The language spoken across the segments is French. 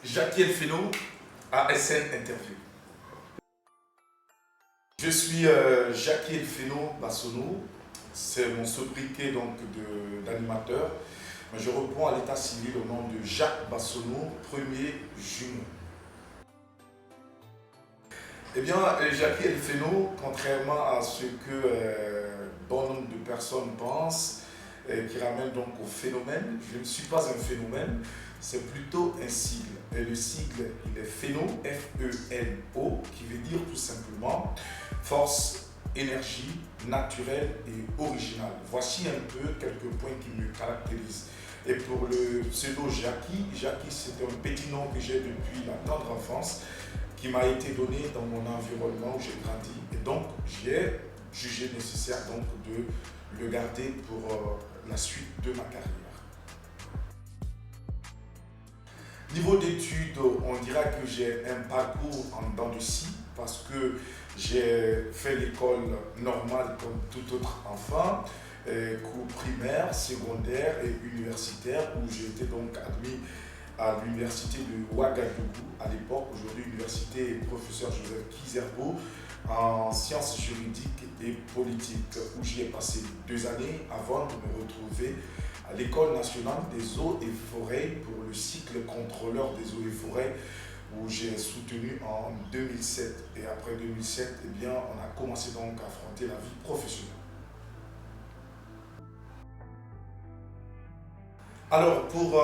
Jackie Elfeno, ASN Interview. Je suis Jackie Elfeno Bassono, c'est mon sobriquet d'animateur. Je réponds à l'état civil au nom de Jacques Bassono, premier jumeau. Eh bien, Jackie Elfeno, contrairement à ce que bon nombre de personnes pensent, qui ramène donc au phénomène, je ne suis pas un phénomène, c'est plutôt un sigle. Et le sigle, il est Pheno, F-E-N-O, qui veut dire tout simplement force, énergie, naturelle et originale. Voici un peu quelques points qui me caractérisent. Et pour le pseudo Jackie, Jackie c'est un petit nom que j'ai depuis la tendre enfance, qui m'a été donné dans mon environnement où j'ai grandi. Et donc, j'ai jugé nécessaire donc de le garder pour la suite de ma carrière. Niveau d'études, on dira que j'ai un parcours en dents de scie parce que j'ai fait l'école normale comme tout autre enfant, cours primaire, secondaire et universitaire où j'ai été donc admis à l'université de Ouagadougou à l'époque, aujourd'hui université professeur Joseph Kizerbo en sciences juridiques et politiques où j'y ai passé 2 années avant de me retrouver à l'École nationale des eaux et forêts pour le cycle contrôleur des eaux et forêts où j'ai soutenu en 2007. Et après 2007, eh bien, on a commencé donc à affronter la vie professionnelle. Alors, pour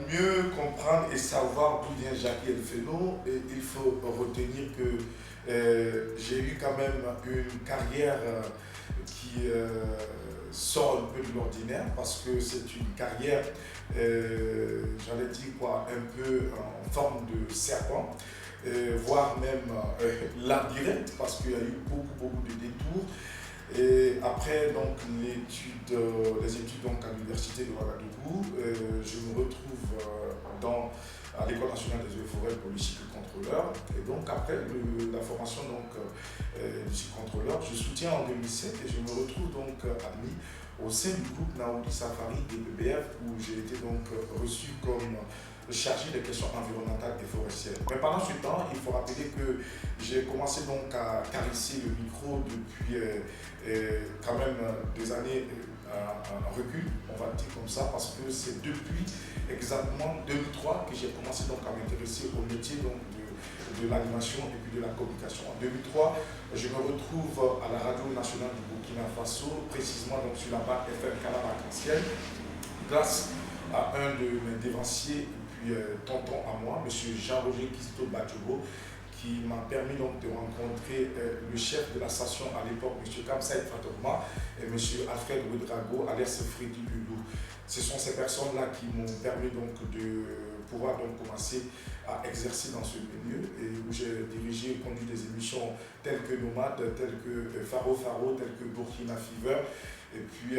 mieux comprendre et savoir d'où vient Jackie Elfeno, il faut retenir que j'ai eu quand même une carrière qui sort un peu de l'ordinaire parce que c'est une carrière, j'allais dire quoi, un peu en forme de serpent, voire même labyrinthe parce qu'il y a eu beaucoup de détours. Et après donc, les études donc, à l'université de Ouagadougou, je me retrouve à l'École nationale des eaux et forêts pour le cycle contrôleur. Et donc après la formation du cycle contrôleur, je soutiens en 2007 et je me retrouve donc admis au sein du groupe Naoudi Safari des BBF où j'ai été donc reçu comme chargé des questions environnementales et forestières. Mais pendant ce temps, il faut rappeler que j'ai commencé donc à caresser le micro depuis quand même des années en recul, on va le dire comme ça, parce que c'est depuis exactement 2003 que j'ai commencé donc à m'intéresser au métier donc, de l'animation et puis de la communication. En 2003, je me retrouve à la radio nationale du Burkina Faso, précisément donc sur la bande FM Canal Arc-en-Ciel, grâce à un de mes dévanciers et puis tonton à moi, M. Jean-Roger Kizito Badjobo, qui m'a permis donc de rencontrer le chef de la station à l'époque, M. Kamsaïd Fatoma, et M. Alfred Ouedrago, alias Freddy Lulou. Ce sont ces personnes-là qui m'ont permis donc de pouvoir donc commencer à exercer dans ce milieu et où j'ai dirigé et conduit des émissions telles que Nomade, telles que Faro Faro, telles que Burkina Fever. Et puis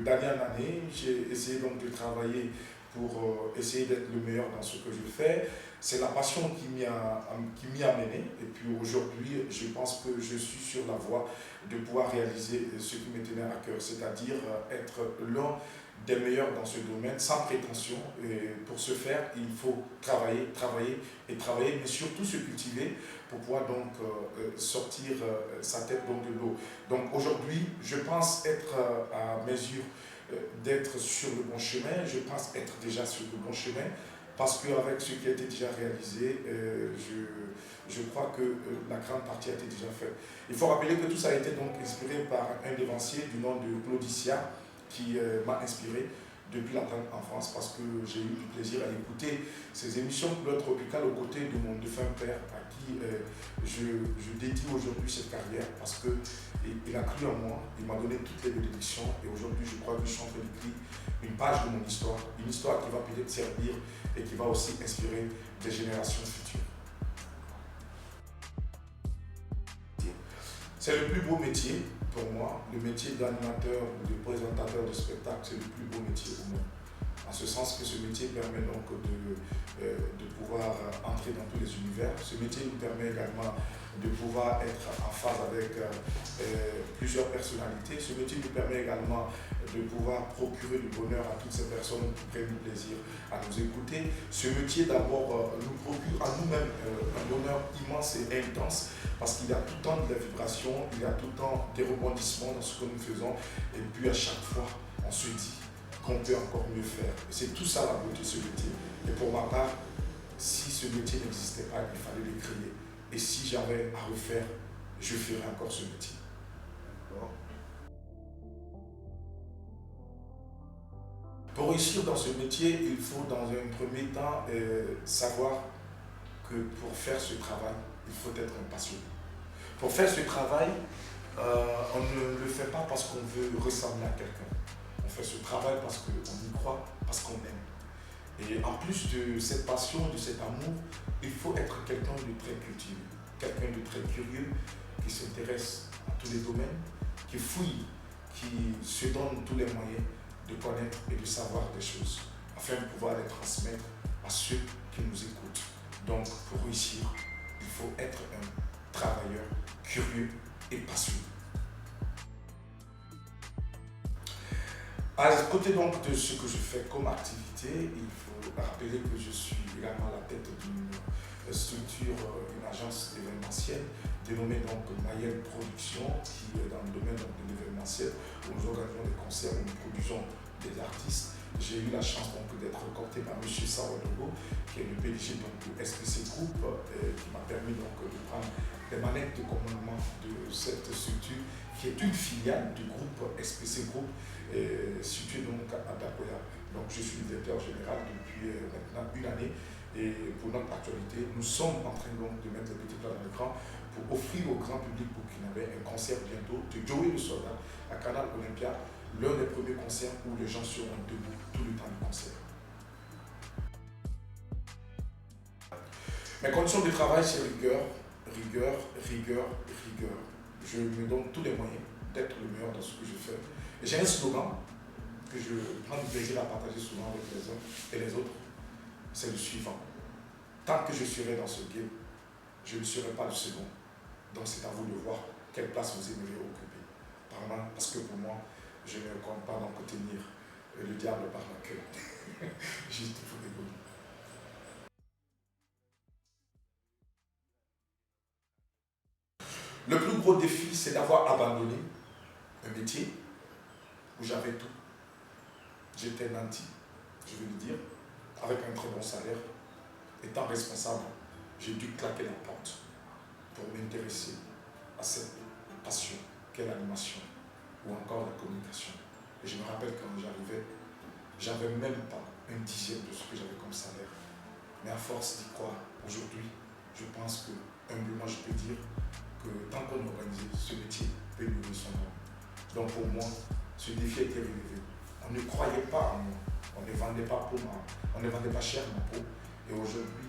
d'année en année, j'ai essayé donc de travailler pour essayer d'être le meilleur dans ce que je fais. C'est la passion qui m'y a mené. Et puis aujourd'hui, je pense que je suis sur la voie de pouvoir réaliser ce qui me tenait à cœur, c'est-à-dire être l'un des meilleurs dans ce domaine, sans prétention. Et pour ce faire, il faut travailler, mais surtout se cultiver pour pouvoir donc sortir sa tête donc de l'eau. Donc aujourd'hui, je pense être à mesure d'être sur le bon chemin. Je pense être déjà sur le bon chemin parce qu'avec ce qui a été déjà réalisé, je crois que la grande partie a été déjà faite. Il faut rappeler que tout ça a été donc inspiré par un dévancier du nom de Claudicia qui m'a inspiré depuis la tendre enfance parce que j'ai eu du plaisir à écouter ces émissions couleur tropicale aux côtés de mon défunt père à qui je dédie aujourd'hui cette carrière parce qu'il a cru en moi, il m'a donné toutes les bénédictions et aujourd'hui je crois que je suis en train d'écrire une page de mon histoire, une histoire qui va peut-être servir et qui va aussi inspirer des générations futures. C'est le plus beau métier pour moi, le métier d'animateur ou de présentateur de spectacle, c'est le plus beau métier au monde. en ce sens que ce métier permet donc de pouvoir entrer dans tous les univers. Ce métier nous permet également de pouvoir être en phase avec plusieurs personnalités. Ce métier nous permet également de pouvoir procurer du bonheur à toutes ces personnes qui prennent du plaisir à nous écouter. Ce métier d'abord nous procure à nous-mêmes un bonheur immense et intense parce qu'il y a tout le temps de la vibration, il y a tout le temps des rebondissements dans ce que nous faisons et puis à chaque fois on se dit qu'on peut encore mieux faire. Et c'est tout ça la beauté de ce métier. Et pour ma part, si ce métier n'existait pas, il fallait le créer. Et si j'avais à refaire, je ferais encore ce métier. Pour réussir dans ce métier, il faut dans un premier temps savoir que pour faire ce travail, il faut être un passionné. Pour faire ce travail, on ne le fait pas parce qu'on veut ressembler à quelqu'un. On fait ce travail parce qu'on y croit, parce qu'on aime. Et en plus de cette passion, de cet amour, il faut être quelqu'un de très cultivé, quelqu'un de très curieux, qui s'intéresse à tous les domaines, qui fouille, qui se donne tous les moyens de connaître et de savoir des choses, afin de pouvoir les transmettre à ceux qui nous écoutent. Donc, pour réussir, il faut être un travailleur curieux et passionné. À côté donc de ce que je fais comme activité, il faut rappeler que je suis également à la tête d'une structure, une agence événementielle dénommée donc Mayel Production, qui est dans le domaine de l'événementiel, où nous organisons des concerts, où nous produisons des artistes. J'ai eu la chance donc d'être recruté par M. Sawadogo, qui est le PDG donc, du SPC Group, qui m'a permis donc de prendre les manettes de commandement de cette structure, qui est une filiale du groupe SPC Group, situé donc à Dakoya. Donc je suis le directeur général depuis maintenant une année et pour notre actualité, nous sommes en train donc de mettre le petit plat dans l'écran pour offrir au grand public burkinabé un concert bientôt de Joey le Soldat à Canal Olympia, l'un des premiers concerts où les gens seront debout tout le temps du concert. Mes conditions de travail, c'est rigueur, rigueur, rigueur, rigueur. Je me donne tous les moyens d'être le meilleur dans ce que je fais. Et j'ai un slogan que je prends du plaisir à partager souvent avec les uns et les autres. C'est le suivant. Tant que je serai dans ce game, je ne serai pas le second. Donc c'est à vous de voir quelle place vous aimeriez occuper. Parce que pour moi, je ne compte pas donc tenir le diable par la queue. Juste pour rigoler. Le plus gros défi, c'est d'avoir abandonné un métier où j'avais tout. J'étais nanti, je veux le dire, avec un très bon salaire. Étant responsable, j'ai dû claquer la porte pour m'intéresser à cette passion qu'est l'animation ou encore la communication. Et je me rappelle quand j'arrivais, j'avais même pas un dixième de ce que j'avais comme salaire. Mais à force d'y croire, aujourd'hui, je pense que, humblement, je peux dire que tant qu'on organise ce métier, peut nous donner son nom. Donc pour moi, ce défi a été relevé. On ne croyait pas en moi, on ne vendait pas pour moi, on ne vendait pas cher ma peau. Et aujourd'hui,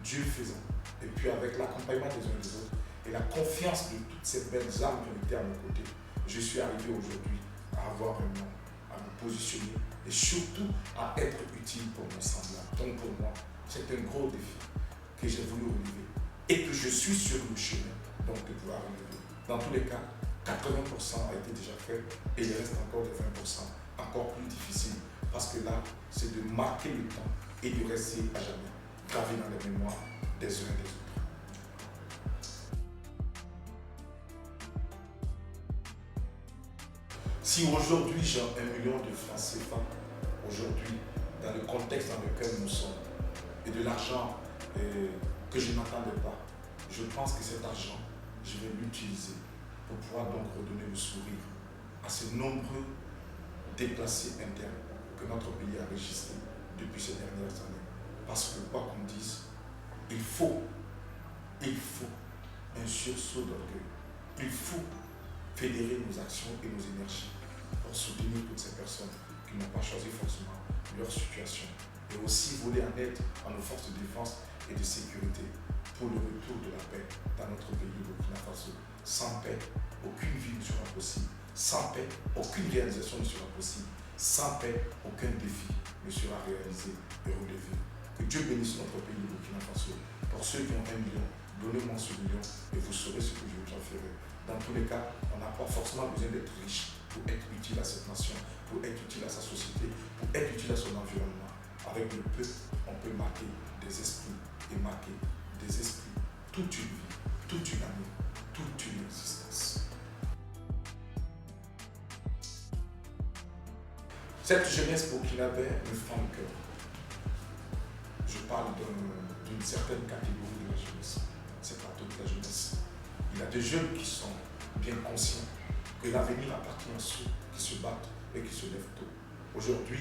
Dieu faisant, et puis avec l'accompagnement des uns et des autres, et la confiance de toutes ces belles âmes qui ont été à mes côtés, je suis arrivé aujourd'hui à avoir un nom, à me positionner et surtout à être utile pour mon semblable. Donc pour moi, c'est un gros défi que j'ai voulu relever et que je suis sur le chemin donc de pouvoir relever. Dans tous les cas, 80% a été déjà fait et il reste encore des 20% encore plus difficiles parce que là, c'est de marquer le temps et de rester à jamais gravé dans les mémoires des uns et des autres. Si aujourd'hui j'ai 1 million de francs CFA, aujourd'hui, dans le contexte dans lequel nous sommes, et de l'argent que je n'attendais pas, je pense que cet argent, je vais l'utiliser pour pouvoir donc redonner le sourire à ces nombreux déplacés internes que notre pays a enregistrés depuis ces dernières années. Parce que quoi qu'on dise, il faut un sursaut d'orgueil. Il faut fédérer nos actions et nos énergies pour soutenir toutes ces personnes qui n'ont pas choisi forcément leur situation. Et aussi voler en aide à nos forces de défense et de sécurité pour le retour de la paix dans notre pays de Burkina Faso. Sans paix, aucune vie ne sera possible. Sans paix, aucune réalisation ne sera possible. Sans paix, aucun défi ne sera réalisé et relevé. Que Dieu bénisse notre pays, le Burkina Faso. Pour ceux qui ont 1 million, donnez-moi ce million et vous saurez ce que je vous en ferai. Dans tous les cas, on n'a pas forcément besoin d'être riche pour être utile à cette nation, pour être utile à sa société, pour être utile à son environnement. Avec le peu, on peut marquer des esprits et marquer des esprits toute une vie, toute une année, toute une existence. Cette jeunesse burkinabé me fend le cœur. Je parle d'une certaine catégorie de la jeunesse. Ce n'est pas toute la jeunesse. Il y a des jeunes qui sont bien conscients que l'avenir appartient à ceux qui se battent et qui se lèvent tôt. Aujourd'hui,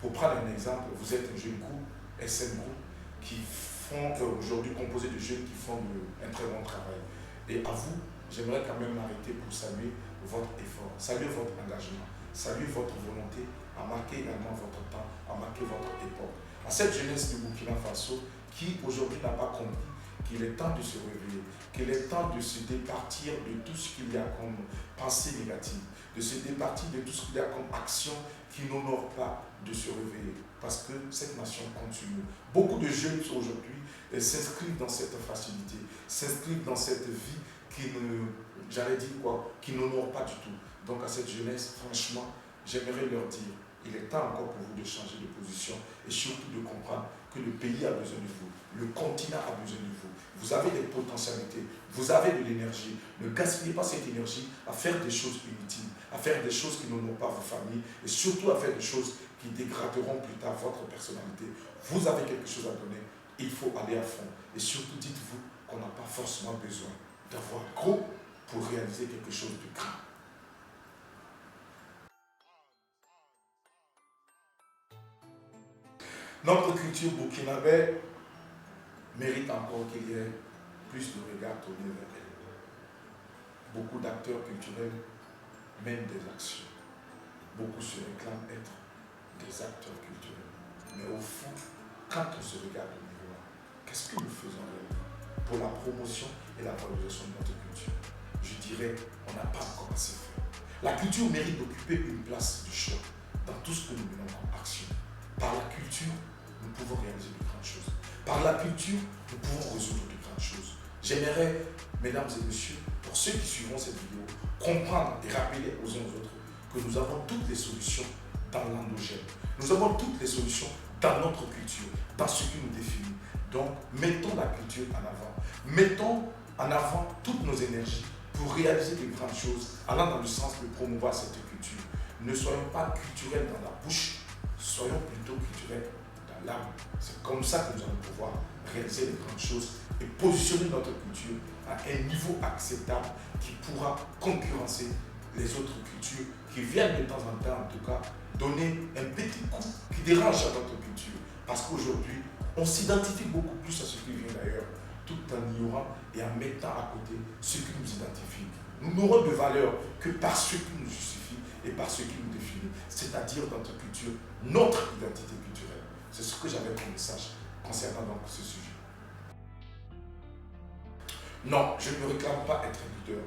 pour prendre un exemple, vous êtes un jeune groupe, SM Group, qui font aujourd'hui composé de jeunes qui font un très bon travail. Et à vous, j'aimerais quand même m'arrêter pour saluer votre effort, saluer votre engagement, saluer votre volonté à marquer également votre temps, à marquer votre époque. À cette jeunesse du Burkina Faso qui aujourd'hui n'a pas compris qu'il est temps de se réveiller, qu'il est temps de se départir de tout ce qu'il y a comme pensée négative, de se départir de tout ce qu'il y a comme action qui n'honore pas de se réveiller. Parce que cette nation continue. Beaucoup de jeunes aujourd'hui s'inscrivent dans cette facilité, s'inscrivent dans cette vie qui ne, qui n'honore pas du tout. Donc à cette jeunesse, franchement, j'aimerais leur dire, il est temps encore pour vous de changer de position et surtout de comprendre que le pays a besoin de vous, le continent a besoin de vous. Vous avez des potentialités, vous avez de l'énergie. Ne gaspillez pas cette énergie à faire des choses inutiles, à faire des choses qui n'honorent pas vos familles et surtout à faire des choses qui dégraderont plus tard votre personnalité. Vous avez quelque chose à donner, il faut aller à fond. Et surtout, dites-vous qu'on n'a pas forcément besoin d'avoir gros pour réaliser quelque chose de grand. Notre culture burkinabé mérite encore qu'il y ait plus de regard tourné vers elle. Beaucoup d'acteurs culturels mènent des actions. Beaucoup se réclament être des acteurs culturels. Mais au fond, quand on se regarde au miroir, qu'est-ce que nous faisons pour la promotion et la valorisation de notre culture? Je dirais, on n'a pas encore assez fait. La culture mérite d'occuper une place de choix dans tout ce que nous menons comme action. Par la culture, nous pouvons réaliser de grandes choses. Par la culture, nous pouvons résoudre de grandes choses. J'aimerais, mesdames et messieurs, pour ceux qui suivront cette vidéo, comprendre et rappeler aux uns aux autres que nous avons toutes les solutions dans l'endogène. Nous avons toutes les solutions dans notre culture, dans ce qui nous définit. Donc, mettons la culture en avant. Mettons en avant toutes nos énergies pour réaliser de grandes choses, allant dans le sens de promouvoir cette culture. Ne soyons pas culturels dans la bouche, soyons plutôt culturels dans l'âme. C'est comme ça que nous allons pouvoir réaliser de grandes choses et positionner notre culture à un niveau acceptable qui pourra concurrencer les autres cultures qui viennent de temps en temps, en tout cas, donner un petit coup qui dérange à notre culture. Parce qu'aujourd'hui, on s'identifie beaucoup plus à ce qui vient d'ailleurs, tout en ignorant et en mettant à côté ce qui nous identifie. Nous n'aurons de valeur que par ce qui nous justifie et par ce qui nous définit, c'est-à-dire notre culture, notre identité culturelle. C'est ce que j'avais comme message concernant donc ce sujet. Non, je ne me réclame pas être un leader,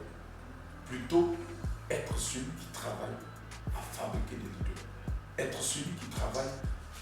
plutôt être celui qui travaille à fabriquer des leaders, être celui qui travaille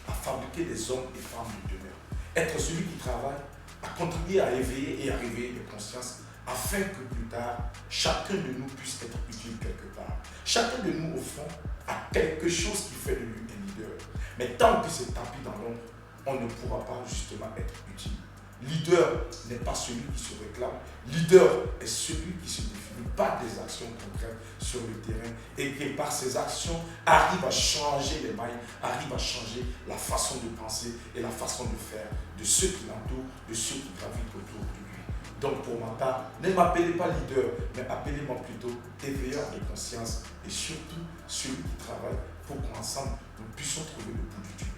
à fabriquer des hommes et femmes de demain, être celui qui travaille à contribuer à éveiller et à réveiller les consciences afin que plus tard, chacun de nous puisse être utile quelque part. Chacun de nous, au fond, a quelque chose qui fait de lui un leader. Mais tant que c'est tapis dans l'ombre, on ne pourra pas justement être utile. Leader n'est pas celui qui se réclame. Leader est celui qui se définit par des actions concrètes sur le terrain et qui, par ses actions, arrive à changer les mailles, arrive à changer la façon de penser et la façon de faire de ceux qui l'entourent, de ceux qui gravitent autour de lui. Donc pour ma part, ne m'appelez pas leader, mais appelez-moi plutôt éveilleur de conscience et surtout celui qui travaille pour qu'ensemble nous puissions trouver le bout du tunnel.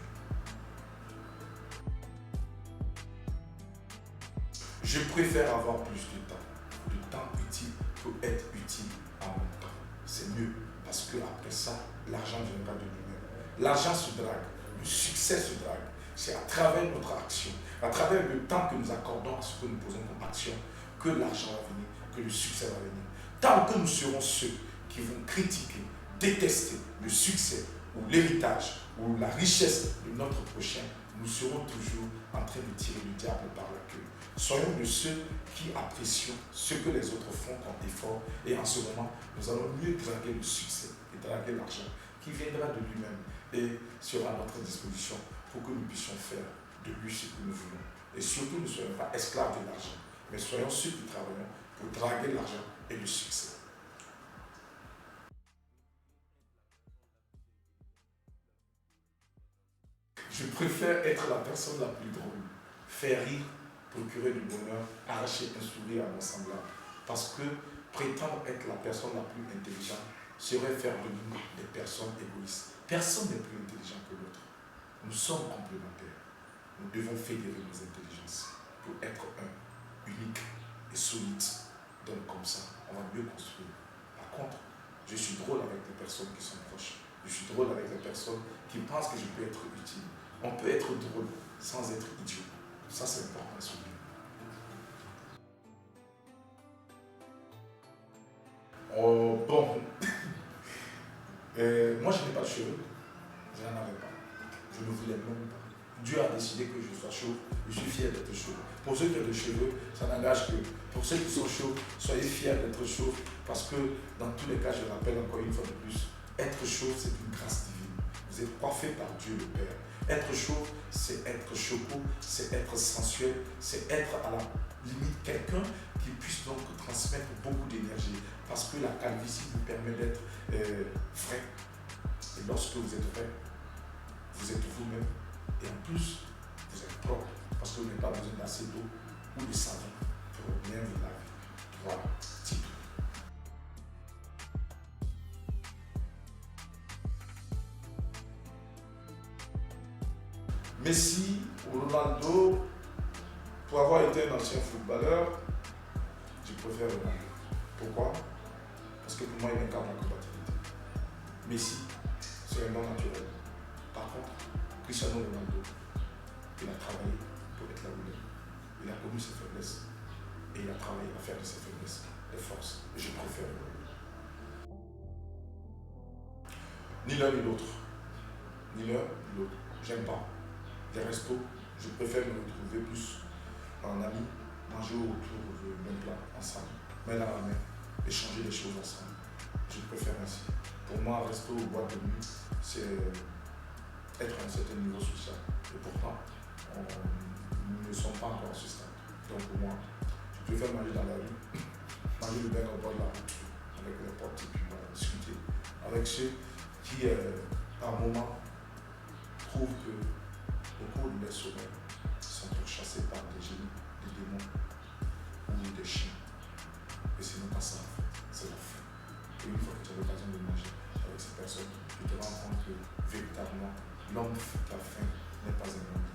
Je préfère avoir plus de temps utile pour être utile à mon temps. C'est mieux parce que après ça, l'argent viendra de lui-même. L'argent se drague, le succès se drague. C'est à travers notre action, à travers le temps que nous accordons à ce que nous posons comme action, que l'argent va venir, que le succès va venir. Tant que nous serons ceux qui vont critiquer, détester le succès ou l'héritage, ou la richesse de notre prochain, nous serons toujours en train de tirer le diable par la queue. Soyons de ceux qui apprécions ce que les autres font comme effort, et en ce moment, nous allons mieux draguer le succès et draguer l'argent qui viendra de lui-même et sera à notre disposition pour que nous puissions faire de lui ce que nous voulons. Et surtout, ne soyons pas esclaves de l'argent, mais soyons ceux qui travaillons pour draguer l'argent et le succès. Je préfère être la personne la plus drôle, faire rire, procurer du bonheur, arracher un sourire à mon semblable. Parce que prétendre être la personne la plus intelligente serait faire de nous des personnes égoïstes. Personne n'est plus intelligent que l'autre. Nous sommes complémentaires. Nous devons fédérer nos intelligences pour être un, unique et solide. Donc comme ça, on va mieux construire. Par contre, je suis drôle avec les personnes qui sont proches. Je suis drôle avec les personnes qui pensent que je peux être utile. On peut être drôle sans être idiot. Ça, c'est important à souligner. Oh, bon. Moi, je n'ai pas de cheveux. Je n'en avais pas. Je ne voulais même pas. Dieu a décidé que je sois chauve. Je suis fier d'être chauve. Pour ceux qui ont des cheveux, ça n'engage que. Pour ceux qui sont chauves, soyez fiers d'être chauve. Parce que dans tous les cas, je rappelle encore une fois de plus, être chauve, c'est une grâce divine. Vous êtes coiffé par Dieu le Père. Être chauve, c'est être choco, c'est être sensuel, c'est être à la limite quelqu'un qui puisse donc transmettre beaucoup d'énergie. Parce que la calvitie vous permet d'être vrai. Et lorsque vous êtes vrai, vous êtes vous-même. Et en plus, vous êtes propre. Parce que vous n'avez pas besoin d'assez d'eau ou de savon pour bien vous laver. Voilà, c'est tout. Messi ou Ronaldo, pour avoir été un ancien footballeur, je préfère Ronaldo. Pourquoi? Parce que pour moi, il incarne la combativité. Messi, c'est un homme naturel. Par contre, Cristiano Ronaldo, il a travaillé pour être là où il est. Il a connu ses faiblesses et il a travaillé à faire de ses faiblesses des forces. Et je préfère Ronaldo. Ni l'un ni l'autre. Ni l'un ni l'autre. J'aime pas. Les restos, je préfère me retrouver plus en amis, manger autour du même plat ensemble, main dans la main, échanger des choses ensemble. Je préfère ainsi. Pour moi, un resto ou boîte de nuit, c'est être à un certain niveau social. Et pourtant, nous ne sommes pas encore à ce stade. Donc pour moi, je préfère manger dans la rue, manger le bain au bord de la route, avec les potes et puis discuter avec ceux qui, à un moment, trouvent que au cours de leur sommeil, sont pourchassés par des génies, des démons ou des chiens. Et ce n'est pas ça, c'est la faim. Et une fois que tu as l'occasion de manger avec ces personnes, tu te rends compte que véritablement, l'homme qui a faim n'est pas un homme.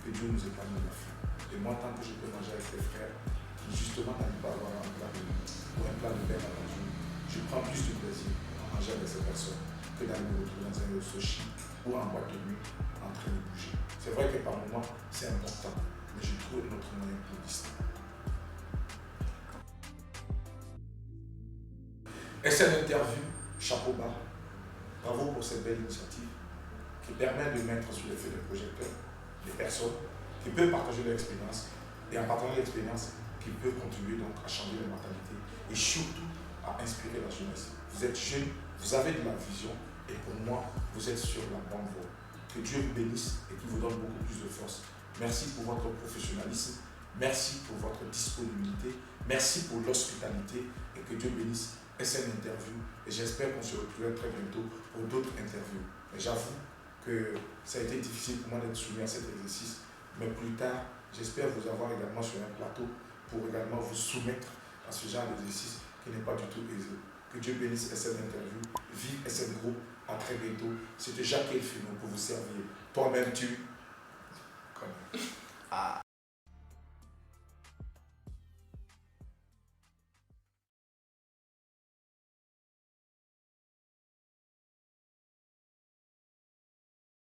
Que Dieu nous épargne de la faim. Et moi, tant que je peux manger avec des frères qui justement n'arrivent pas à avoir un plat de nuit ou un plat de pain à la journée, je prends plus de plaisir à manger avec ces personnes que d'aller me retrouver dans un sushi ou en boîte de nuit en train de bouger. C'est vrai que par moments, c'est important, mais je trouve notre moyen plus distinct. Et cette interview, chapeau bas, bravo pour cette belle initiative qui permet de mettre sur les feux des projecteurs des personnes qui peuvent partager leur expérience et en partageant l'expérience, qui peuvent contribuer donc à changer les mentalités et surtout à inspirer la jeunesse. Vous êtes jeune, vous avez de la vision et pour moi, vous êtes sur la bonne voie. Que Dieu vous bénisse et qu'il vous donne beaucoup plus de force. Merci pour votre professionnalisme, merci pour votre disponibilité, merci pour l'hospitalité et que Dieu bénisse SN Interview et j'espère qu'on se retrouvera très bientôt pour d'autres interviews. Mais j'avoue que ça a été difficile pour moi d'être soumis à cet exercice, mais plus tard, j'espère vous avoir également sur un plateau pour également vous soumettre à ce genre d'exercice qui n'est pas du tout aisé. Que Dieu bénisse SN Interview, vive SN Group, à très bientôt. C'était Jacques Elfino pour vous servir. Toi-même, tu connais. Ah.